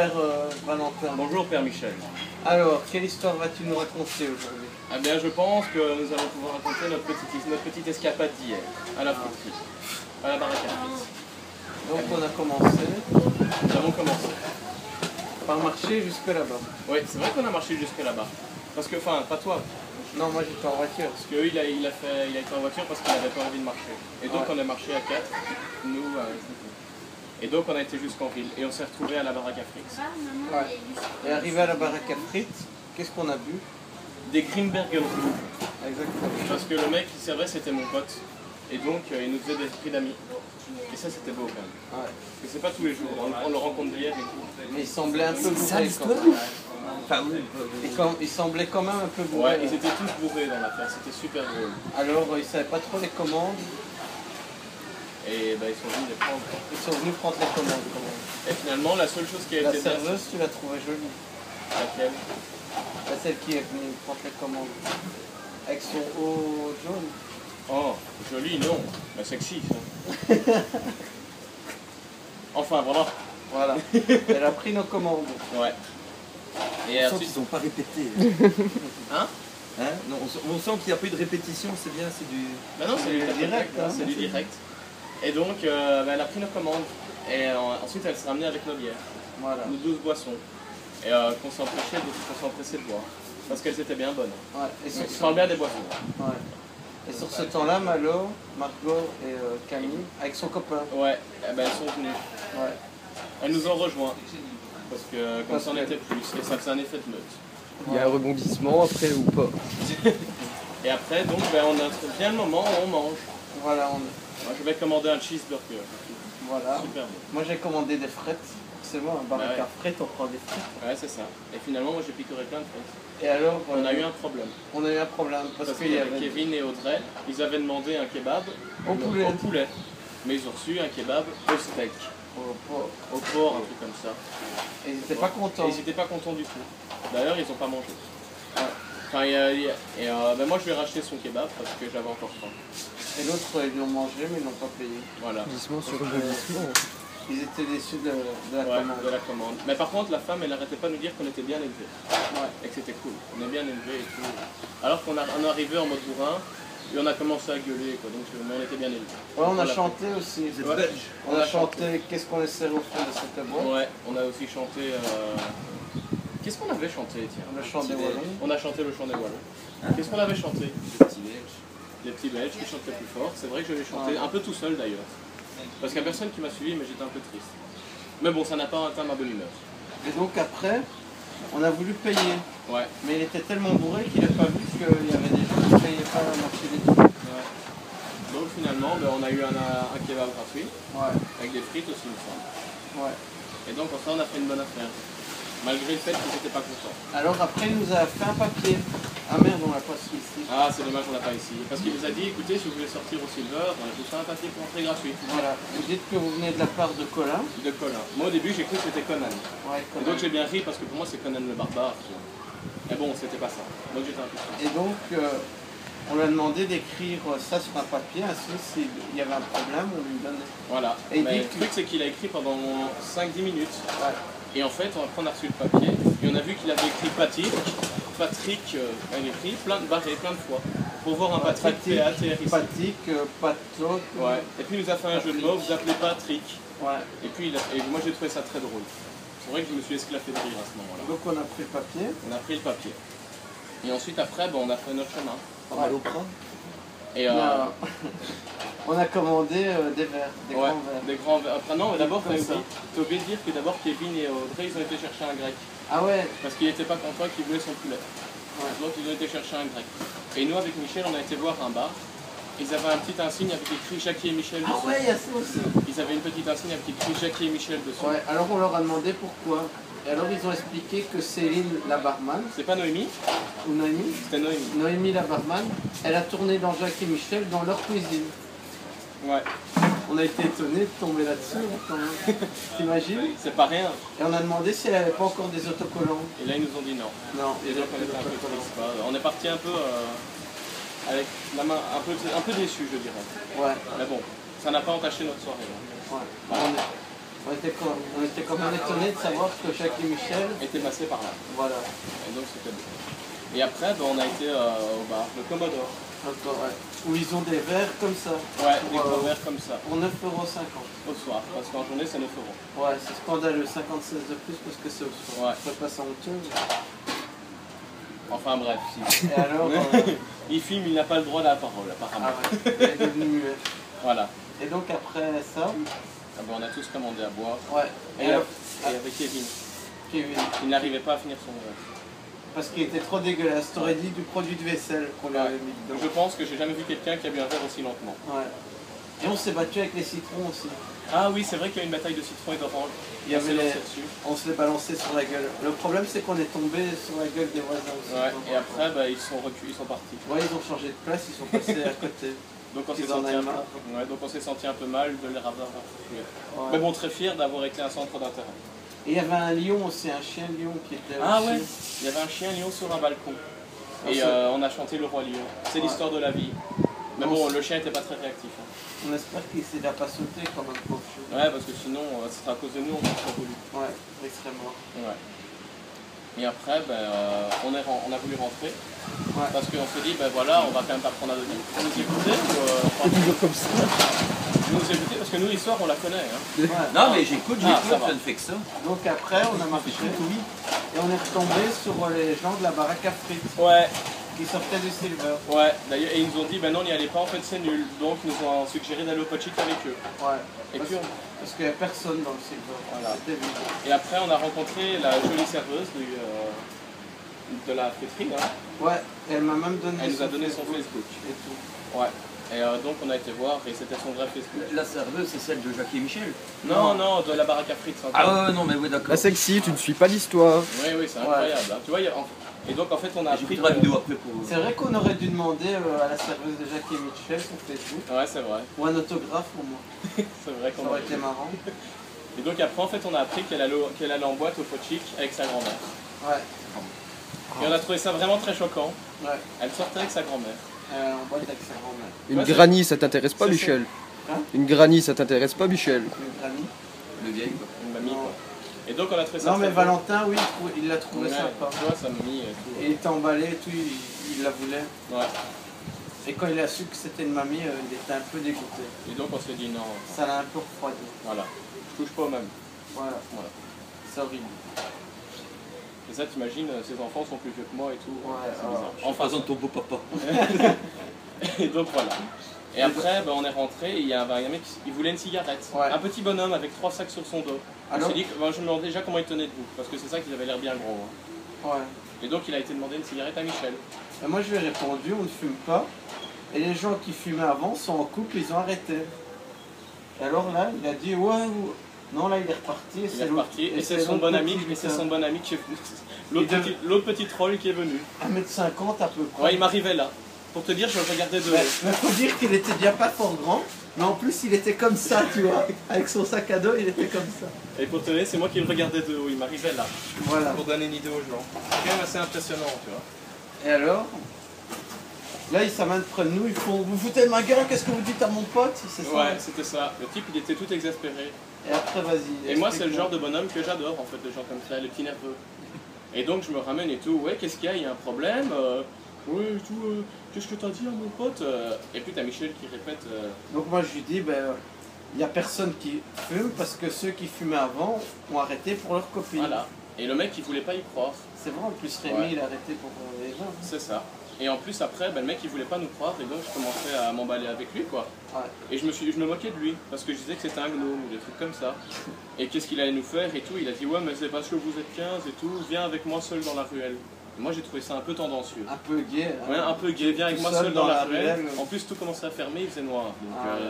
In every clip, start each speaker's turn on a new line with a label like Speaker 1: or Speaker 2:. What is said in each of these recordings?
Speaker 1: Père Valentin.
Speaker 2: Bonjour Père Michel.
Speaker 1: Alors, quelle histoire vas-tu nous raconter aujourd'hui?
Speaker 2: Eh bien, je pense que nous allons pouvoir raconter notre petite escapade d'hier, à la friterie, à la baraque à frites.
Speaker 1: Donc on a commencé
Speaker 2: Nous avons commencé.
Speaker 1: par marcher jusque là-bas.
Speaker 2: Oui, c'est vrai qu'on a marché jusque là-bas. Parce que, enfin, pas toi,
Speaker 1: Non, moi j'étais en voiture.
Speaker 2: parce que il a été en voiture parce qu'il n'avait pas envie de marcher. Et donc
Speaker 1: Ouais.
Speaker 2: on a marché à 4, nous, et donc on a été jusqu'en ville et on s'est retrouvés à la baraque à frites.
Speaker 1: Ouais. Et arrivé à la baraque à frites, qu'est-ce qu'on a bu?
Speaker 2: Des Grimbergen roux.
Speaker 1: Exactement.
Speaker 2: Parce que le mec qui servait c'était mon pote. Et donc il nous faisait des prix d'amis. Et ça c'était beau quand même.
Speaker 1: Ouais.
Speaker 2: Et c'est pas tous les jours, on le rencontre d'hier et tout.
Speaker 1: Mais il semblait un peu bourré quand même. Il semblait quand même un peu bourré.
Speaker 2: Ouais, ils étaient tous bourrés dans l'affaire, c'était super drôle.
Speaker 1: Alors ils savaient pas trop les commandes.
Speaker 2: Et bah, ils sont venus les prendre.
Speaker 1: Ils sont venus prendre les commandes quand même.
Speaker 2: Et finalement la seule chose qui a
Speaker 1: La
Speaker 2: été bien,
Speaker 1: serveuse, tu l'as trouvée jolie.
Speaker 2: laquelle?
Speaker 1: Celle qui est venue prendre les commandes. Avec son haut jaune.
Speaker 2: Oh, joli non, mais sexy ça. Enfin voilà.
Speaker 1: Voilà. Elle a pris nos commandes.
Speaker 2: Ouais. Et
Speaker 3: On sent
Speaker 2: ensuite,
Speaker 3: qu'ils n'ont pas répété.
Speaker 2: hein?
Speaker 3: Hein non, on sent qu'il n'y a pas eu de répétition, c'est bien, c'est du...
Speaker 2: Bah non, c'est du
Speaker 1: direct,
Speaker 2: direct,
Speaker 1: hein.
Speaker 2: c'est du direct. Et donc, bah, elle a pris nos commandes. Et ensuite, elle s'est ramenée avec nos bières,
Speaker 1: Voilà.
Speaker 2: nos 12 boissons. Et qu'on s'empressait de boire. Parce qu'elles étaient bien bonnes.
Speaker 1: Ouais. Et sur
Speaker 2: Je
Speaker 1: ce...
Speaker 2: parle bien des boissons.
Speaker 1: Ouais. Et sur ce temps-là, Malo, Margot et Camille, avec son copain.
Speaker 2: Ouais, eh ben, elles sont venues.
Speaker 1: Ouais.
Speaker 2: Elles nous ont rejoints. Parce que comme
Speaker 1: Parce
Speaker 2: ça, on
Speaker 1: que-
Speaker 2: était plus. Et ça faisait un effet de meute.
Speaker 4: Il y a un rebondissement après ou pas?
Speaker 2: Et après, donc, ben, on a bien le moment où on mange.
Speaker 1: Voilà,
Speaker 2: Moi, je vais commander un cheeseburger.
Speaker 1: voilà.
Speaker 2: Super bon.
Speaker 1: Moi j'ai commandé des frites. C'est bon, un baraque
Speaker 2: Ouais.
Speaker 1: à frites, on prend des frites.
Speaker 2: Ouais, c'est ça. Et finalement, moi, j'ai picoré plein de frites.
Speaker 1: Et alors,
Speaker 2: On a eu un problème.
Speaker 1: on a eu un problème parce
Speaker 2: Parce
Speaker 1: qu'il
Speaker 2: qu'il
Speaker 1: y
Speaker 2: y avait
Speaker 1: avait...
Speaker 2: Kevin et Audrey, ils avaient demandé un kebab
Speaker 1: Au poulet.
Speaker 2: Mais ils ont reçu un kebab au steak,
Speaker 1: Oh, oh.
Speaker 2: au porc, un truc comme ça.
Speaker 1: Et ils n'étaient pas contents.
Speaker 2: Et ils n'étaient pas contents du tout. D'ailleurs, ils n'ont pas mangé.
Speaker 1: Ouais.
Speaker 2: Enfin, ben moi, je vais racheter son kebab parce que j'avais encore faim.
Speaker 1: Et l'autre, ils l'ont mangé mais ils n'ont pas payé.
Speaker 2: Voilà.
Speaker 4: Rebondissement sur rebondissement.
Speaker 1: Ils étaient déçus de la
Speaker 2: Ouais,
Speaker 1: commande.
Speaker 2: de la commande. Mais par contre, la femme, elle n'arrêtait pas de nous dire qu'on était bien élevés.
Speaker 1: Ouais.
Speaker 2: Et que c'était cool. On est bien élevés et tout. Alors qu'on on est arrivé en mode bourrin et on a commencé à gueuler, quoi. Donc, mais on était bien élevés.
Speaker 1: Ouais, on a
Speaker 2: Voilà.
Speaker 1: chanté aussi.
Speaker 3: Vous êtes
Speaker 2: Ouais.
Speaker 3: belge.
Speaker 1: On a chanté Qu'est-ce qu'on laissait au fond de cette boîte.
Speaker 2: Ouais, on a aussi chanté. Qu'est-ce qu'on avait chanté, tiens?
Speaker 1: On a chanté
Speaker 3: Petit
Speaker 1: Wallon.
Speaker 2: On a chanté le chant des Wallons. Qu'est-ce qu'on avait chanté?
Speaker 3: Le petit belge.
Speaker 2: Les petits Belges qui chantaient plus fort. C'est vrai que je l'ai chanté un peu tout seul d'ailleurs. Parce qu'il n'y a personne qui m'a suivi, mais j'étais un peu triste. Mais bon, ça n'a pas atteint ma bonne humeur.
Speaker 1: Et donc après, on a voulu payer.
Speaker 2: Ouais.
Speaker 1: Mais il était tellement bourré qu'il n'a pas vu qu'il y avait des gens qui ne payaient pas la moitié des trucs.
Speaker 2: Ouais. Donc finalement, ben, on a eu un kebab gratuit,
Speaker 1: Ouais,
Speaker 2: avec des frites aussi, il me semble.
Speaker 1: ouais.
Speaker 2: Et donc en ça, on a fait une bonne affaire. Malgré le fait qu'ils n'étaient pas contents.
Speaker 1: Alors après, il nous a fait un papier. Ah merde, on l'a pas su ici.
Speaker 2: Ah, c'est dommage qu'on l'a pas ici. Parce qu'il nous a dit, écoutez, si vous voulez sortir au Silver, on a tout ça un papier pour entrer gratuit.
Speaker 1: Voilà, vous dites que vous venez de la part de Colin.
Speaker 2: De Colin. Moi au début, j'ai cru que c'était Conan.
Speaker 1: Ouais,
Speaker 2: Et
Speaker 1: Colin.
Speaker 2: donc j'ai bien ri parce que pour moi, c'est Conan le barbare. Tu vois. Mais bon, c'était pas ça. Donc j'étais un peu triste.
Speaker 1: Et donc, on lui a demandé d'écrire ça sur un papier, ainsi s'il y avait un problème, on lui donnait.
Speaker 2: Voilà.
Speaker 1: Et il
Speaker 2: Mais
Speaker 1: dit
Speaker 2: le
Speaker 1: que-
Speaker 2: truc, c'est qu'il a écrit pendant 5-10 minutes.
Speaker 1: Ouais.
Speaker 2: Et en fait, on a reçu le papier et on a vu qu'il avait écrit Patrick, il a écrit plein de barrés, plein de fois. Pour voir un Patrick, P-A-T-R-I-C.
Speaker 1: Patrick, Pato.
Speaker 2: Ouais. Et puis il nous a fait un jeu de mots, vous appelez Patrick.
Speaker 1: Ouais.
Speaker 2: Et puis et moi j'ai trouvé ça très drôle. C'est vrai que je me suis esclaffé de rire à ce moment-là.
Speaker 1: Donc on a pris le papier.
Speaker 2: On a pris le papier. Et ensuite après, on a fait notre chemin.
Speaker 3: Pas mal au bras.
Speaker 2: Et
Speaker 1: On a commandé des verres, des
Speaker 2: ouais,
Speaker 1: grands verres.
Speaker 2: des grands verres. Après non, mais d'abord
Speaker 1: Comme ça.
Speaker 2: t'as oublié de dire que d'abord Kevin et Audrey ils ont été chercher un grec.
Speaker 1: Ah ouais,
Speaker 2: Parce qu'il n'était pas content qu'il voulait son poulet.
Speaker 1: ouais.
Speaker 2: Donc ils ont été chercher un grec. Et nous avec Michel on a été voir un bar. Ils avaient un petit insigne avec écrit Jackie et Michel dessus.
Speaker 1: Ah ouais, il y a ça aussi.
Speaker 2: Ils avaient une petite insigne avec écrit Jackie et Michel dessus.
Speaker 1: Ouais, alors on leur a demandé pourquoi. Et alors ils ont expliqué que Céline, la barman,
Speaker 2: C'est pas Noémie,
Speaker 1: ou Noémie,
Speaker 2: c'était Noémie.
Speaker 1: Noémie la barman, elle a tourné dans Jacques et Michel dans leur cuisine.
Speaker 2: Ouais,
Speaker 1: On a été étonnés de tomber là-dessus, hein, quand même. T'imagines?
Speaker 2: c'est pas rien.
Speaker 1: Et on a demandé si elle n'avait pas encore des autocollants.
Speaker 2: Et là ils nous ont dit non.
Speaker 1: Non.
Speaker 2: Et donc on était un peu triste, quoi. On est parti un peu avec la main un peu déçu je dirais.
Speaker 1: Ouais,
Speaker 2: Mais bon, ça n'a pas entaché notre soirée. Là.
Speaker 1: ouais. On était quand même étonnés de savoir que Jacques et Michel,
Speaker 2: était passé par là.
Speaker 1: voilà.
Speaker 2: Et donc c'était beau. Et après, on a été au bar, le Commodore.
Speaker 1: Encore, ouais. Où ils ont des verres comme ça.
Speaker 2: Ouais, des gros verres comme ça.
Speaker 1: Pour 9,50 €.
Speaker 2: Au soir, parce qu'en journée c'est 9 €.
Speaker 1: Ouais, c'est scandaleux, 56 de plus parce que c'est au soir.
Speaker 2: Ouais.
Speaker 1: Je trouve pas ça honteux.
Speaker 2: Enfin bref, si.
Speaker 1: Et alors,
Speaker 2: Il filme, il n'a pas le droit à la parole apparemment.
Speaker 1: ah ouais, il est devenu muet.
Speaker 2: Voilà.
Speaker 1: Et donc après ça,
Speaker 2: Ah ben, on a tous commandé à boire.
Speaker 1: ouais.
Speaker 2: Et,
Speaker 1: alors,
Speaker 2: avec Kevin.
Speaker 1: Kevin,
Speaker 2: Il n'arrivait pas à finir son verre.
Speaker 1: parce qu'il était trop dégueulasse. T'aurais dit du produit de vaisselle qu'on lui avait mis
Speaker 2: Donc
Speaker 1: dedans.
Speaker 2: je pense que j'ai jamais vu quelqu'un qui a bu un verre aussi lentement.
Speaker 1: Ouais. Et on s'est battu avec les citrons aussi.
Speaker 2: Ah oui, c'est vrai qu'il y a une bataille de citron et d'orange.
Speaker 1: Il y avait les...
Speaker 2: dessus.
Speaker 1: On se les balançait sur la gueule. Le problème c'est qu'on est tombé sur la gueule des voisins aussi.
Speaker 2: Ouais, et après ils sont reculés, ils sont partis.
Speaker 1: Ouais, ils ont changé de place, ils sont passés à côté.
Speaker 2: Donc on s'est
Speaker 1: Ils en
Speaker 2: senti,
Speaker 1: avaient marre.
Speaker 2: donc on s'est senti un peu mal de les avoir reculés.
Speaker 1: Ouais.
Speaker 2: Mais bon, très fier d'avoir été un centre d'intérêt.
Speaker 1: Et il y avait un lion aussi, un chien lion qui était
Speaker 2: Ah
Speaker 1: aussi.
Speaker 2: ouais, il y avait un chien lion sur un balcon.
Speaker 1: Ah,
Speaker 2: Et
Speaker 1: c'est-
Speaker 2: on a chanté le roi lion. C'est
Speaker 1: Ouais.
Speaker 2: l'histoire de la vie. Mais
Speaker 1: Non,
Speaker 2: bon,
Speaker 1: c'est-
Speaker 2: le chien n'était pas très réactif. Hein.
Speaker 1: On espère qu'il s'est déjà pas sauté comme un pauvre chien.
Speaker 2: Ouais, parce que sinon, ce sera à cause de nous, on s'en voulu.
Speaker 1: Ouais, extrêmement.
Speaker 2: Ouais. Et après, on a voulu rentrer.
Speaker 1: Ouais.
Speaker 2: Parce qu'on se dit, voilà, on va quand même pas prendre un demi. Vous nous écoutez ou,
Speaker 4: C'est toujours comme ça.
Speaker 2: vous nous écoutez parce que nous, l'histoire, on la connaît. Hein.
Speaker 1: Ouais.
Speaker 3: Non, mais j'écoute,
Speaker 2: Ah, ça va.
Speaker 3: je ne fais que ça.
Speaker 1: Donc après, on a marché et on est retombé sur les gens de la baraque à frites
Speaker 2: Ouais,
Speaker 1: qui sortaient du Silver.
Speaker 2: ouais. D'ailleurs, et ils nous ont dit, non, n'y allez pas, en fait, c'est nul. Donc, ils nous ont suggéré d'aller au Pochit avec eux.
Speaker 1: Ouais.
Speaker 2: Et
Speaker 1: parce,
Speaker 2: puis,
Speaker 1: parce qu'il n'y avait personne dans le Silver.
Speaker 2: Voilà.
Speaker 1: C'était vide.
Speaker 2: Et après, on a rencontré la jolie serveuse de la friterie. Hein.
Speaker 1: Ouais, et elle m'a même donné
Speaker 2: Elle nous a donné son Facebook.
Speaker 1: et tout.
Speaker 2: Ouais. Et donc, on a été voir et c'était son vrai Facebook.
Speaker 3: La serveuse, c'est celle de Jacques et Michel.
Speaker 2: Non, non, de la baraque à frites. c'est
Speaker 3: Ah
Speaker 2: encore-
Speaker 3: ouais, non, mais oui, d'accord.
Speaker 4: La sexy, tu ne suis pas l'histoire.
Speaker 2: Oui, oui, c'est incroyable. Hein. Tu vois, et donc, en fait, on a appris
Speaker 3: J'écouterai la vidéo après pour...
Speaker 1: C'est vrai qu'on aurait dû demander à la serveuse de Jacques et Michel sur Facebook
Speaker 2: Ouais, c'est vrai.
Speaker 1: ou un autographe au moins.
Speaker 2: C'est vrai qu'on
Speaker 1: Ça aurait été marrant.
Speaker 2: Et donc, après, en fait, on a appris qu'elle allait en boîte au Pochik avec sa grand-mère.
Speaker 1: Ouais,
Speaker 2: Et on a trouvé ça vraiment très choquant.
Speaker 1: ouais.
Speaker 2: Elle sortait avec sa grand-mère.
Speaker 1: En boîte avec sa grand-mère.
Speaker 4: Une
Speaker 2: Ouais, c'est-
Speaker 4: granny, ça t'intéresse pas,
Speaker 2: c'est-
Speaker 4: Michel?
Speaker 1: Hein?
Speaker 4: Une granny, ça t'intéresse pas, Michel?
Speaker 1: Une amie.
Speaker 3: Le vieil, quoi.
Speaker 2: Une mamie,
Speaker 1: Non.
Speaker 2: quoi. Et donc, on a trouvé ça
Speaker 1: Non mais
Speaker 2: très
Speaker 1: Valentin, oui, il l'a
Speaker 2: beau.
Speaker 1: trouvé
Speaker 2: Ouais,
Speaker 1: sympa.
Speaker 2: tu vois, sa mamie et tout.
Speaker 1: Et il était emballé et tout, il la voulait.
Speaker 2: Ouais.
Speaker 1: Et quand il a su que c'était une mamie, il était un peu dégoûté.
Speaker 2: Et donc, on s'est dit non,
Speaker 1: Ça l'a un peu refroidi.
Speaker 2: voilà. Je touche pas aux mêmes.
Speaker 1: Voilà,
Speaker 2: Voilà.
Speaker 1: c'est horrible.
Speaker 2: Et ça, t'imagines, ses enfants sont plus vieux que moi et tout.
Speaker 1: Ouais,
Speaker 2: c'est
Speaker 1: alors,
Speaker 2: bizarre.
Speaker 3: En faisant de ton beau papa.
Speaker 2: Et donc voilà. Et après, on est rentré et il y avait un mec qui voulait une cigarette.
Speaker 1: Ouais.
Speaker 2: Un petit bonhomme avec 3 sacs sur son dos.
Speaker 1: Alors
Speaker 2: je me demandais déjà comment il tenait debout, parce que c'est ça qu'ils avaient l'air bien gros. Hein.
Speaker 1: Ouais.
Speaker 2: Et donc il a été demandé une cigarette à Michel.
Speaker 1: Et moi je lui ai répondu, on ne fume pas. Et les gens qui fumaient avant sont en couple, ils ont arrêté. Et alors là, il a dit ouais, non là il est reparti. Et
Speaker 2: Il est
Speaker 1: c'est
Speaker 2: reparti
Speaker 1: l'autre-
Speaker 2: et c'est son
Speaker 1: l'autre
Speaker 2: bon ami,
Speaker 1: petit
Speaker 2: et c'est
Speaker 1: lutin.
Speaker 2: son bon ami qui est venu.
Speaker 1: Il dev-
Speaker 2: L'autre petit troll qui est venu.
Speaker 1: 1,50 m à peu près.
Speaker 2: Ouais, il m'arrivait là. Pour te dire, je le regardais de
Speaker 1: Mais
Speaker 2: haut.
Speaker 1: faut dire qu'il était déjà pas fort grand, mais en plus il était comme ça, tu vois. Avec son sac à dos, il était comme ça.
Speaker 2: Et pour te dire, c'est moi qui le regardais de haut, il m'arrivait là.
Speaker 1: Voilà.
Speaker 2: Pour donner une idée aux gens. C'est quand même assez impressionnant, tu vois.
Speaker 1: Et alors, là ils s'amènent près de nous, ils font vous foutez de ma gueule, qu'est-ce que vous dites à mon pote? C'est ça.
Speaker 2: Ouais, c'était ça. Le type, il était tout exaspéré.
Speaker 1: Et après vas-y.
Speaker 2: Et moi, c'est le
Speaker 1: explique-moi.
Speaker 2: genre de bonhomme que j'adore, en fait, les gens comme ça, les petits nerveux. Et donc, je me ramène et tout. Ouais, qu'est-ce qu'il y a? Il y a un problème? Ouais, et tout. Qu'est-ce que t'as dit à mon pote? Et puis, t'as Michel qui répète.
Speaker 1: Donc moi je lui dis, ben, il n'y a personne qui fume parce que ceux qui fumaient avant ont arrêté pour leurs copines.
Speaker 2: Voilà. Et le mec, il voulait pas y croire.
Speaker 1: C'est vrai, en plus Rémi
Speaker 2: Ouais.
Speaker 1: il a arrêté pour les gens.
Speaker 2: C'est ça. Et en plus, après, le mec, il voulait pas nous croire. Et donc, je commençais à m'emballer avec lui, quoi.
Speaker 1: Ouais.
Speaker 2: Et je me moquais de lui. Parce que je disais que c'était un gnome ou des trucs comme ça. Et qu'est-ce qu'il allait nous faire et tout. Il a dit, ouais, mais c'est parce que vous êtes 15 et tout. Viens avec moi seul dans la ruelle. Et moi, j'ai trouvé ça un peu tendancieux.
Speaker 1: Un peu gay. hein.
Speaker 2: Ouais, un peu gay, viens avec
Speaker 1: Tout
Speaker 2: moi
Speaker 1: seul
Speaker 2: seul dans la ruelle.
Speaker 1: ruelle.
Speaker 2: En plus, tout commençait à fermer, il faisait noir. Donc,
Speaker 1: Ah ouais.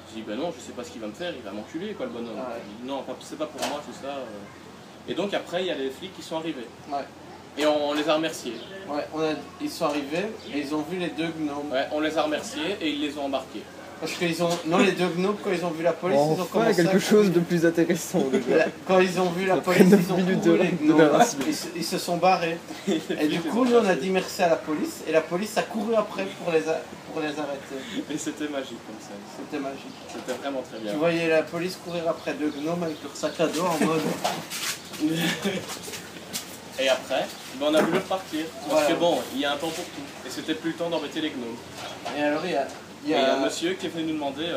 Speaker 2: je dis, ben non, je sais pas ce qu'il va me faire, il va m'enculer, quoi, le bonhomme.
Speaker 1: Ah ouais.
Speaker 2: Il dit, non, c'est pas pour moi, tout ça. Et donc, après, il y a les flics qui sont arrivés.
Speaker 1: Ouais.
Speaker 2: Et on les a remerciés.
Speaker 1: Ouais, ils sont arrivés et ils ont vu les deux gnomes.
Speaker 2: Ouais, on les a remerciés et ils les ont embarqués.
Speaker 1: Parce qu'ils ont. Non, les deux gnomes, quand ils ont vu la police, ils ont
Speaker 4: Enfin,
Speaker 1: commencé.
Speaker 4: quelque
Speaker 1: à
Speaker 4: chose de plus intéressant déjà.
Speaker 1: Quand ils ont vu la
Speaker 4: Après
Speaker 1: police,
Speaker 4: 9
Speaker 1: ils ont
Speaker 4: minutes
Speaker 1: couru,
Speaker 4: de-
Speaker 1: les
Speaker 4: de
Speaker 1: gnomes.
Speaker 4: narration.
Speaker 1: Ils se sont barrés. Et du coup, nous, on a dit merci à la police. Et la police a couru après pour les arrêter.
Speaker 2: Et c'était magique comme ça.
Speaker 1: C'était magique.
Speaker 2: C'était vraiment très bien.
Speaker 1: Tu voyais la police courir après deux gnomes avec leur sac à dos en mode.
Speaker 2: Et après, ben, on a voulu repartir. Parce
Speaker 1: Voilà.
Speaker 2: que bon, il y a un temps pour tout. Et c'était plus le temps d'embêter les gnomes.
Speaker 1: Et alors, il y a.
Speaker 2: Et il y a un monsieur qui est venu nous demander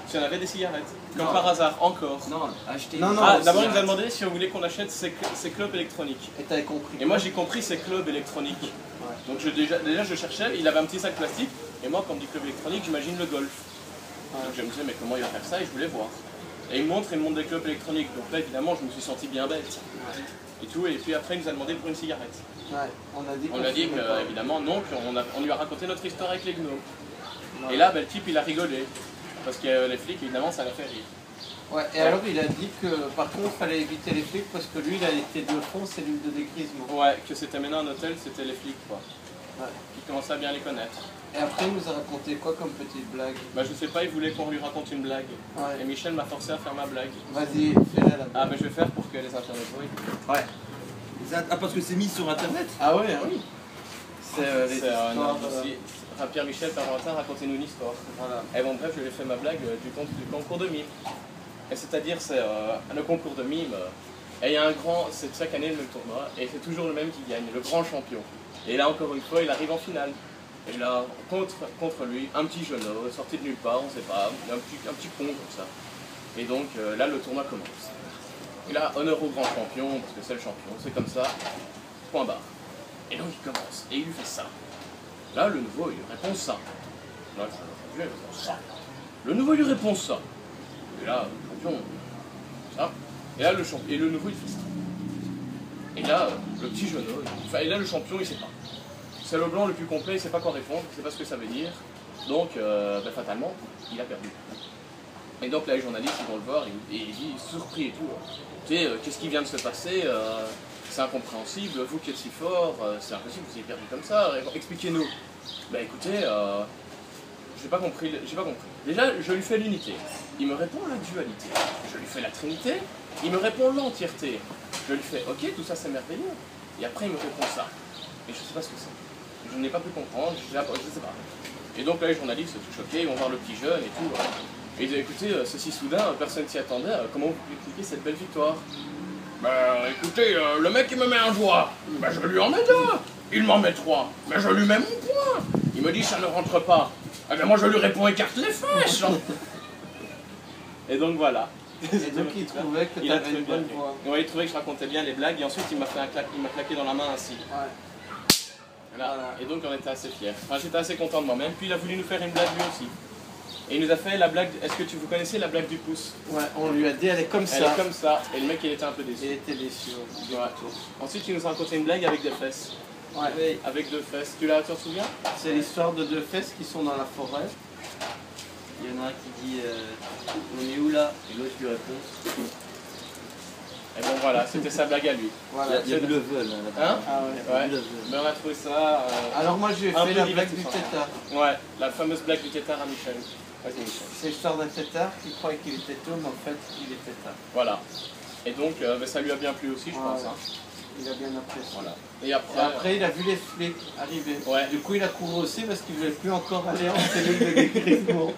Speaker 2: si on avait des cigarettes. Comme
Speaker 3: Non.
Speaker 2: par hasard, encore.
Speaker 3: Non, acheter.
Speaker 1: Non, non.
Speaker 2: Ah,
Speaker 1: c'est
Speaker 2: d'abord il
Speaker 1: vrai.
Speaker 2: nous a demandé si on voulait qu'on achète ces clubs électroniques.
Speaker 1: Et t'avais compris.
Speaker 2: Et moi j'ai compris ces clubs électroniques. Donc déjà je cherchais, il avait un petit sac plastique. Et moi quand on dit club électronique, j'imagine le golf. Donc je me disais mais comment il va faire ça et je voulais voir. Et il me montre des clubs électroniques. Donc là évidemment je me suis senti bien bête. Et tout, et puis après il nous a demandé pour une cigarette.
Speaker 1: Ouais, on a dit
Speaker 2: On
Speaker 1: qu'on
Speaker 2: lui a dit
Speaker 1: fumait pas.
Speaker 2: qu'évidemment non, on lui a raconté notre histoire avec les gnomes.
Speaker 1: Ouais.
Speaker 2: Et là ben, le type il a rigolé. Parce que les flics évidemment ça l'a fait rire.
Speaker 1: Ouais, et alors il a dit que par contre il fallait éviter les flics parce que lui il a été de fond, c'est l'huile de dégrisement.
Speaker 2: Ouais, que c'était maintenant un hôtel, c'était les flics quoi.
Speaker 1: Ouais.
Speaker 2: Qui commençaient à bien les connaître.
Speaker 1: Et après il nous a raconté quoi comme petite blague?
Speaker 2: Bah je sais pas, il voulait qu'on lui raconte une blague. Et
Speaker 1: Ouais.
Speaker 2: Michel m'a forcé à faire ma blague.
Speaker 1: Vas-y, fais-la la
Speaker 2: Ah
Speaker 1: blague.
Speaker 2: bah je vais faire pour que les internautes voient.
Speaker 1: Ouais.
Speaker 3: Ah, parce que c'est mis sur internet.
Speaker 1: Ah ouais, oui. C'est les
Speaker 2: C'est un
Speaker 1: histoires,
Speaker 2: dossier. Pierre-Michel Perventin, racontez-nous une histoire.
Speaker 1: Voilà.
Speaker 2: Et bon bref, je lui ai fait ma blague du concours de mime. Et c'est-à-dire c'est le concours de mime. Et il y a un grand, c'est chaque année le même tournoi, et c'est toujours le même qui gagne, le grand champion. Et là encore une fois, il arrive en finale. Et là, contre lui, un petit jeune homme, sorti de nulle part, on sait pas, un petit con comme ça. Et donc là, le tournoi commence. Et là, honneur au grand champion, parce que c'est le champion, c'est comme ça, point barre. Et donc il commence, et il lui fait ça. Là, le nouveau, il lui répond ça. Là, le champion, il répond ça. Le nouveau, il lui répond ça. Et là, le champion, ça. Et là, le nouveau, il fait ça. Et là, le petit jeune homme, enfin, et là, le champion, il sait pas. C'est le blanc le plus complet, il sait pas quoi répondre, il sait pas ce que ça veut dire. Donc, ben, fatalement, il a perdu. Et donc là, les journalistes, ils vont le voir, et il dit, surpris et tout. Tu sais, qu'est-ce qui vient de se passer? C'est incompréhensible, vous qui êtes si fort, c'est impossible, vous ayez perdu comme ça, expliquez-nous. Ben écoutez, j'ai pas compris. Déjà, je lui fais l'unité. Il me répond la dualité. Je lui fais la trinité. Il me répond l'entièreté. Je lui fais, ok, tout ça c'est merveilleux. Et après, il me répond ça. Et je sais pas ce que c'est. Je n'ai pas pu comprendre, je sais pas. Et donc là, les journalistes sont tout choqués, ils vont voir le petit jeune et tout. Et ils disent, écoutez, ceci soudain, personne s'y attendait, comment vous pouvez expliquer cette belle victoire? Ben écoutez, le mec il me met un doigt, ben je lui en mets deux. Il m'en met trois, ben je lui mets mon point. Il me dit ça ne rentre pas. Eh ben moi je lui réponds écarte les fesses. Et donc voilà.
Speaker 1: Et donc il trouvait que
Speaker 2: Il a
Speaker 1: t'avais
Speaker 2: trouvé
Speaker 1: une
Speaker 2: bien.
Speaker 1: bonne voix.
Speaker 2: Ouais, il trouvait que je racontais bien les blagues et ensuite il m'a fait il m'a claqué dans la main ainsi.
Speaker 1: Ouais.
Speaker 2: Voilà.
Speaker 1: Voilà.
Speaker 2: Et donc on était assez fiers. Enfin j'étais assez content de moi-même. Puis il a voulu nous faire une blague lui aussi. Et il nous a fait la blague. Est-ce que vous connaissez la blague du pouce?
Speaker 1: Ouais, on lui a dit elle est comme
Speaker 2: Elle
Speaker 1: ça.
Speaker 2: est comme ça. Et le mec il était un peu
Speaker 1: Il
Speaker 2: déçu.
Speaker 1: était déçu.
Speaker 2: Ouais. Ensuite il nous a raconté une blague avec des fesses.
Speaker 1: Ouais.
Speaker 2: Avec deux fesses. Tu t'en souviens?
Speaker 1: C'est l'histoire de deux fesses qui sont dans la forêt.
Speaker 5: Il y en a un qui dit on est où là? Et l'autre lui répond.
Speaker 2: Et bon voilà, c'était sa blague à lui.
Speaker 1: Voilà.
Speaker 5: Il y a du level là.
Speaker 2: Hein?
Speaker 1: Ah ouais.
Speaker 5: Il y a du
Speaker 2: Ouais.
Speaker 5: level.
Speaker 2: Mais on a trouvé ça.
Speaker 1: Alors moi je lui ai
Speaker 2: Un
Speaker 1: fait
Speaker 2: peu
Speaker 1: la blague du
Speaker 2: divertissant.
Speaker 1: tétard.
Speaker 2: Ouais, la fameuse blague du tétard à Michel. Vas-y Michel.
Speaker 1: C'est l'histoire d'un tétard qui croyait qu'il était homme, en fait il est tétard.
Speaker 2: Voilà. Et donc ben, ça lui a bien plu aussi, je pense.
Speaker 1: Ouais.
Speaker 2: Hein.
Speaker 1: Il a bien apprécié.
Speaker 2: Voilà. Et
Speaker 1: Et
Speaker 2: après,
Speaker 1: après il a vu les flics arriver.
Speaker 2: Ouais.
Speaker 1: Du coup il a couru aussi parce qu'il voulait plus encore aller en cellule de dégrisement.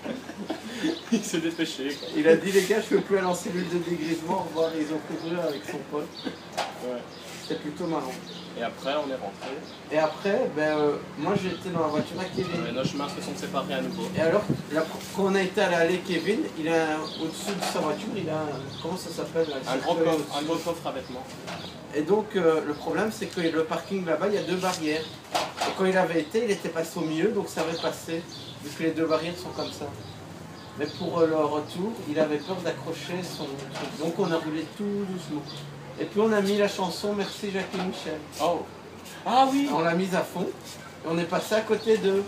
Speaker 2: il s'est dépêché. Quoi.
Speaker 1: Il a dit les gars je peux plus aller en cellule de dégrisement, au revoir, ils ont couru avec son pote.
Speaker 2: Ouais.
Speaker 1: C'était plutôt marrant.
Speaker 2: Et après, on est rentré.
Speaker 1: Et après, moi j'étais dans la voiture à Kevin.
Speaker 2: Nos chemins se sont séparés à nouveau.
Speaker 1: Et alors, quand on a été à l'allée Kevin, il a au-dessus de sa voiture, il a comment ça s'appelle là,
Speaker 2: Un
Speaker 1: le
Speaker 2: gros
Speaker 1: cercueil
Speaker 2: coffre, un
Speaker 1: au-dessus.
Speaker 2: gros coffre à vêtements.
Speaker 1: Et donc le problème c'est que le parking là-bas, il y a deux barrières. Et quand il avait été, il était passé au milieu, donc ça avait passé, vu que les deux barrières sont comme ça. Mais pour le retour, il avait peur d'accrocher son truc. Donc on a roulé tout doucement. Et puis on a mis la chanson Merci Jacques et Michel.
Speaker 2: Oh. Ah oui.
Speaker 1: On l'a mise à fond. Et on est passé à côté d'eux.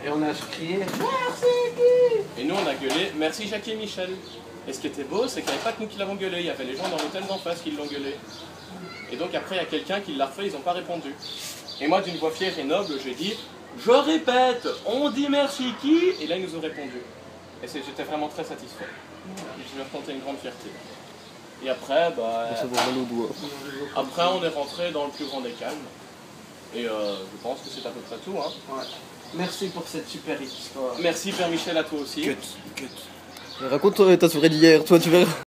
Speaker 1: Et on a crié Merci Guy.
Speaker 2: Et nous, on a gueulé merci Jacques et Michel. Et ce qui était beau, c'est qu'il n'y avait pas que nous qui l'avons gueulé, il y avait les gens dans l'hôtel d'en face qui l'ont gueulé. Et donc après, il y a quelqu'un qui l'a refait, ils n'ont pas répondu. Et moi, d'une voix fière et noble, j'ai dit je répète, on dit merci qui? Et là, ils nous ont répondu. Et j'étais vraiment très satisfait. Je vais ressentais une grande fierté. Et après, bah,
Speaker 4: Ça va mal au doigt.
Speaker 2: après, on est rentré dans le plus grand des calmes. Et je pense que c'est à peu près tout. Hein.
Speaker 1: Ouais. Merci pour cette super histoire.
Speaker 2: Merci Père Michel, à toi aussi.
Speaker 3: Cut.
Speaker 4: Raconte ta soirée d'hier, toi tu verras.